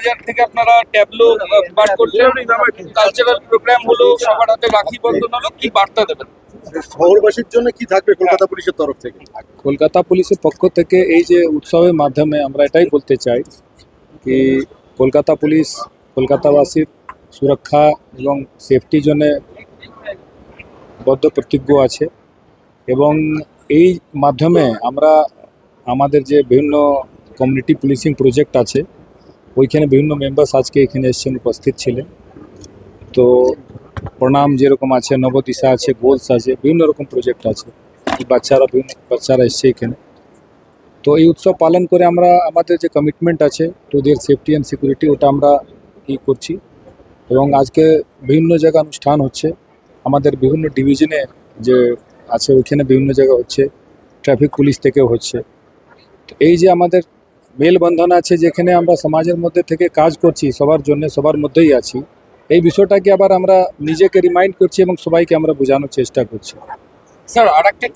বাজার থেকে আপনারা ট্যাবলো বার করলেন, কালচারাল প্রোগ্রাম হলো, সবার হাতে রাখি বন্ধন হলো, কি বার্তা দেবেন? শহরবাসীর জন্য কি থাকবে কলকাতা পুলিশের তরফ থেকে? কলকাতা পুলিশের পক্ষ থেকে এই যে উৎসবের মাধ্যমে আমরা এটাই বলতে চাই কি কলকাতা পুলিশ কলকাতাবাসীর সুরক্ষা এবং সেফটির জন্য বদ্ধপ্রতিজ্ঞ আছে এবং এই মাধ্যমে আমরা আমাদের যে বিভিন্ন কমিউনিটি পুলিশিং প্রজেক্ট আছে ওইখানে বিভিন্ন মেম্বার্স আজকে এখানে এসেছেন, উপস্থিত ছিলেন। তো প্রণাম যেরকম আছে, নবদিশা আছে, গোলস আছে, বিভিন্ন রকম প্রজেক্ট আছে, বাচ্চারা এসছে এখানে। তো এই উৎসব পালন করে আমরা আমাদের যে কমিটমেন্ট আছে to their safety and security, ওটা আমরা করছি। এবং আজকে বিভিন্ন জায়গায় অনুষ্ঠান হচ্ছে, আমাদের বিভিন্ন ডিভিশনে যে আছে ওইখানে বিভিন্ন জায়গা হচ্ছে, ট্রাফিক পুলিশ থেকেও হচ্ছে। তো এই যে আমাদের মেলবন্ধন আছে, যেখানে আমরা সমাজের মধ্যে থেকে কাজ করছি, সবার জন্য সবার মধ্যেই আছি, এই বিষয়টাকে আবার আমরা নিজেকে রিমাইন্ড করছি এবং সবাইকে আমরা বোঝানোর চেষ্টা করছি। স্যার, আরেকটা